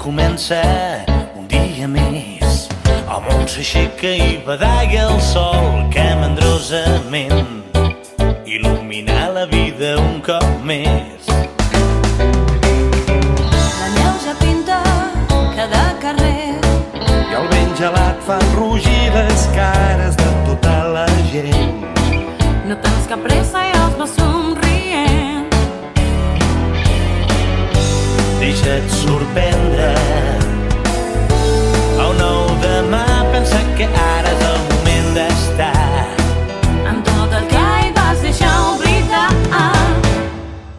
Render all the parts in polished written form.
comença un dia més. El món s'aixeca i badalla el sol que mandrosament il·lumina la vida un cop més. La neu ja pinta cada carrer I el vent gelat fa rugir les cares de tota la gent. no tens cap pressa i els vas somrient. Deixa't sorprendre. El nou demà pensa que ara és el moment d'estar Amb tot el que hi vas deixar oblidar.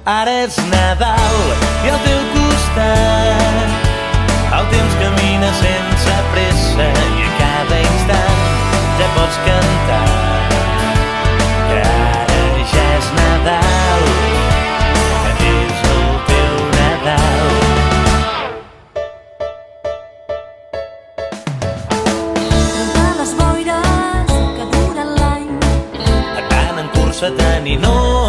Ara és Nadal i al teu costat el temps camina sense pressa i a cada instant ja pots cantar que ara ja és Nadal, que és el teu Nadal. Trencar les boires que duren l'any, Tant en cursa tant i no